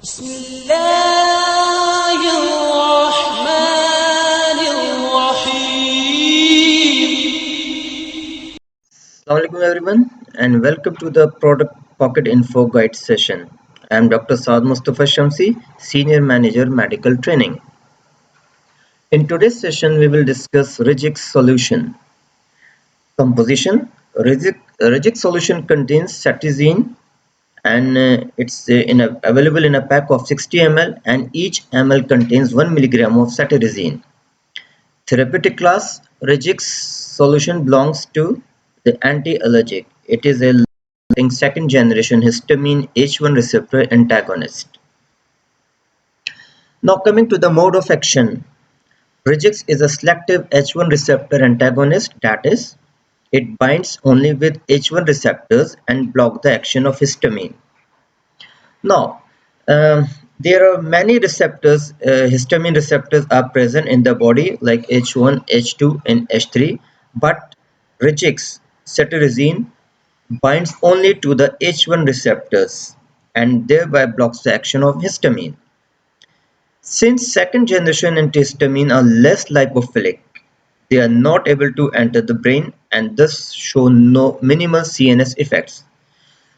بسم الله الرحمن الرحيم. Assalamu alaikum everyone and welcome to the Product Pocket Info Guide session. I am Dr.saad Mustafa Shamsi, Senior Manager Medical Training. In today's session we will discuss Rigix solution. Composition. Rigix solution contains cetirizine and it's available in a pack of 60 ml and each ml contains 1 milligram of cetirizine. Therapeutic class. Rigix solution belongs to the anti-allergic. It is a second generation histamine H1 receptor antagonist. Now coming to the mode of action. Rigix is a selective H1 receptor antagonist, that is, it binds only with H1 receptors and block the action of histamine. Now, there are many receptors, histamine receptors are present in the body like H1, H2 and H3, but Rigix cetirizine binds only to the H1 receptors and thereby blocks the action of histamine. Since second generation antihistamine are less lipophilic, they are not able to enter the brain and thus show no minimal CNS effects.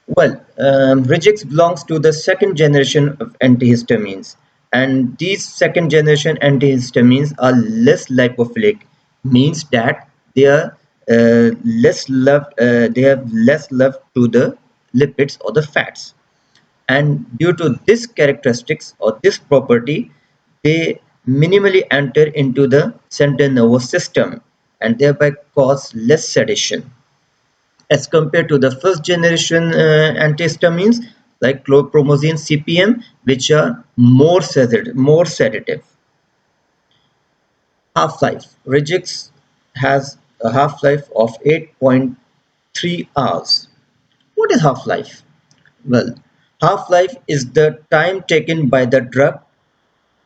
Well, Rigix belongs to the second generation of antihistamines, and these second generation antihistamines are less lipophilic, means that they are less loved. They have less love to the lipids or the fats, and due to this characteristics or this property, they minimally enter into the central nervous system and thereby cause less sedation as compared to the first generation antihistamines like chlorpromazine CPM, which are more sedative. Half-life. Rigix has a half-life of 8.3 hours. What is half-life? Well, half-life is the time taken by the drug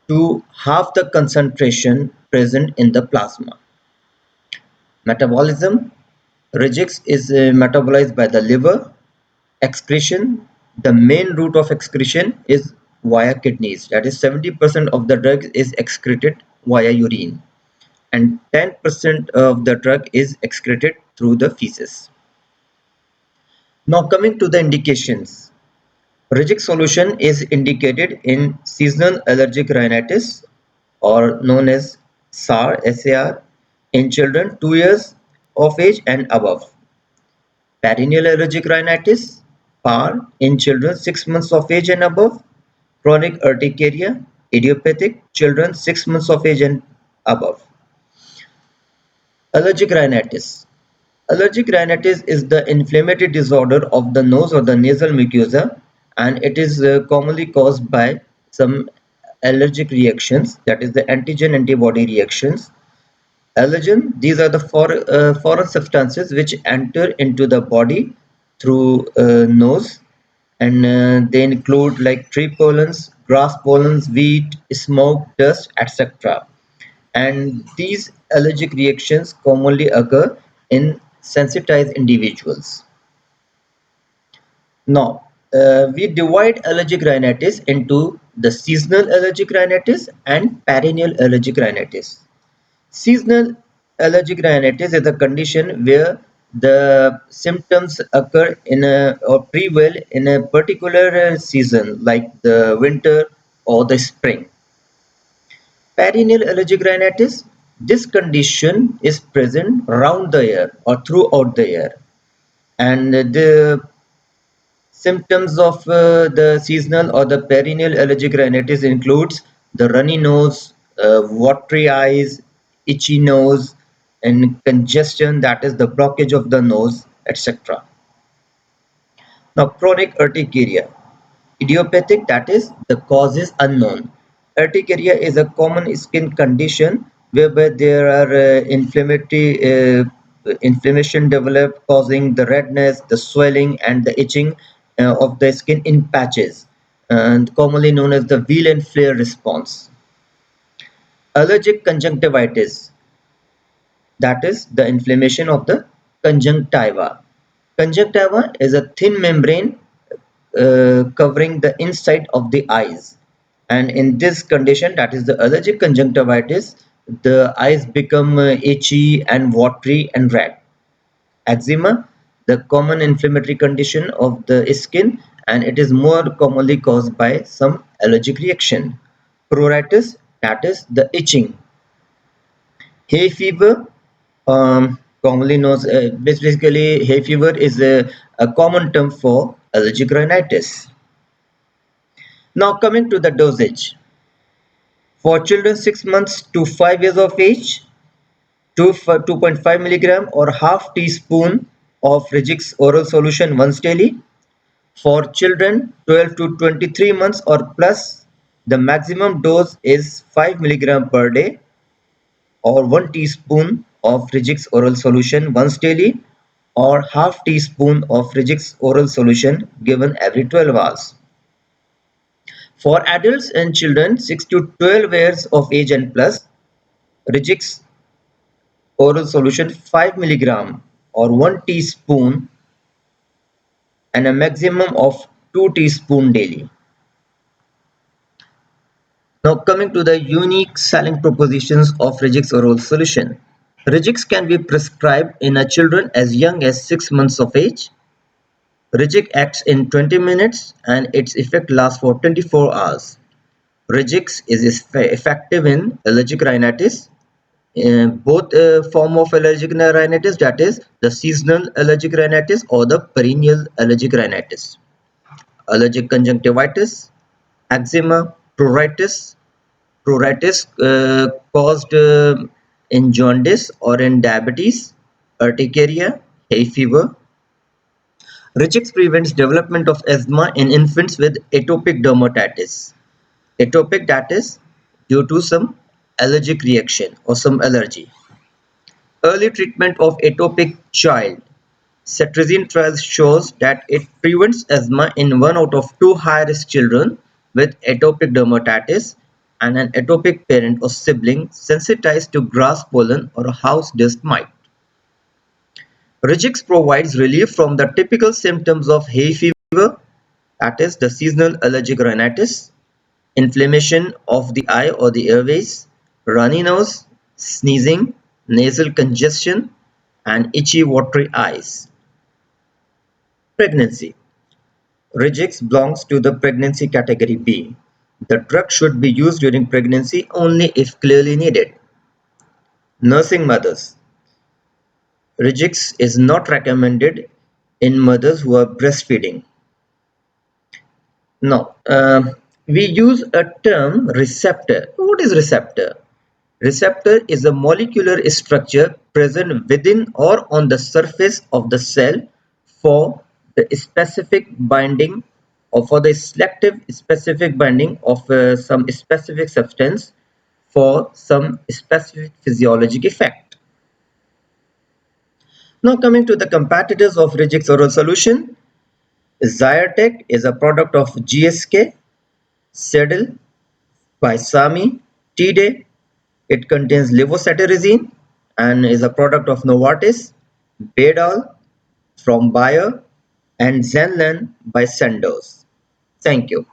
to half the concentration present in the plasma. Metabolism. Rigix is metabolized by the liver. Excretion. The main route of excretion is via kidneys. That is 70% of the drug is excreted via urine and 10% of the drug is excreted through the feces. Now coming to the indications. Rigix solution is indicated in seasonal allergic rhinitis or known as SAR, in children 2 years of age and above. Perennial allergic rhinitis (PAR) in children 6 months of age and above. Chronic urticaria (idiopathic) children 6 months of age and above. Allergic rhinitis. Allergic rhinitis is the inflammatory disorder of the nose or the nasal mucosa, and it is commonly caused by some allergic reactions, that is the antigen antibody reactions. Allergen, these are the foreign substances which enter into the body through nose, and they include like tree pollens, grass pollens, wheat, smoke, dust, etc. And these allergic reactions commonly occur in sensitized individuals. Now, we divide allergic rhinitis into the seasonal allergic rhinitis and perennial allergic rhinitis. Seasonal allergic rhinitis is a condition where the symptoms occur in a or prevail in a particular season like the winter or the spring. Perennial allergic rhinitis, this condition is present round the year or throughout the year, and the symptoms of the seasonal or the perennial allergic rhinitis includes the runny nose, watery eyes, itchy nose, and congestion, that is the blockage of the nose, etc. Now, chronic urticaria, idiopathic, that is the cause is unknown. Urticaria is a common skin condition whereby there are inflammation developed causing the redness, the swelling, and the itching of the skin in patches, and commonly known as the wheal and flare response. Allergic conjunctivitis, that is the inflammation of the conjunctiva. Conjunctiva is a thin membrane covering the inside of the eyes. And in this condition, that is the allergic conjunctivitis, the eyes become itchy and watery and red. Eczema, the common inflammatory condition of the skin, and it is more commonly caused by some allergic reaction. Pruritus, that is the itching. Hay fever, commonly known basically hay fever is a common term for allergic rhinitis. Now coming to the dosage. For children 6 months to 5 years of age, 2.5 milligram or half teaspoon of Rigix oral solution once daily. For children 12 to 23 months or plus, the maximum dose is 5 milligram per day or 1 teaspoon of Rigix oral solution once daily or half teaspoon of Rigix oral solution given every 12 hours. For adults and children 6 to 12 years of age and plus, Rigix oral solution 5 milligram or 1 teaspoon and a maximum of 2 teaspoon daily. Now coming to the unique selling propositions of Rigix oral solution. Rigix can be prescribed in a children as young as 6 months of age. Rigix acts in 20 minutes and its effect lasts for 24 hours. Rigix is effective in allergic rhinitis, both form of allergic rhinitis, that is the seasonal allergic rhinitis or the perennial allergic rhinitis, allergic conjunctivitis, eczema, pruritus, caused in jaundice or in diabetes, urticaria, hay fever. Rigix prevents development of asthma in infants with atopic dermatitis. Atopic, that is due to some allergic reaction or some allergy. Early treatment of atopic child. Cetirizine trials shows that it prevents asthma in 1 out of 2 high-risk children with atopic dermatitis and an atopic parent or sibling sensitized to grass pollen or house dust mite. Rigix provides relief from the typical symptoms of hay fever, that is the seasonal allergic rhinitis, inflammation of the eye or the airways, runny nose, sneezing, nasal congestion, and itchy watery eyes. Pregnancy. Rigix belongs to the pregnancy category B. The drug should be used during pregnancy only if clearly needed. Nursing mothers. Rigix is not recommended in mothers who are breastfeeding. Now, we use a term receptor. What is receptor? Receptor is a molecular structure present within or on the surface of the cell for the specific binding or for the selective specific binding of some specific substance for some specific physiologic effect. Now coming to the competitors of Rigix oral solution, Zyrtec is a product of GSK, Sedil by Sami, Tide. It contains levocetirizine and is a product of Novartis, Bedal from Bayer, and Zenlan by Sandoz. Thank you.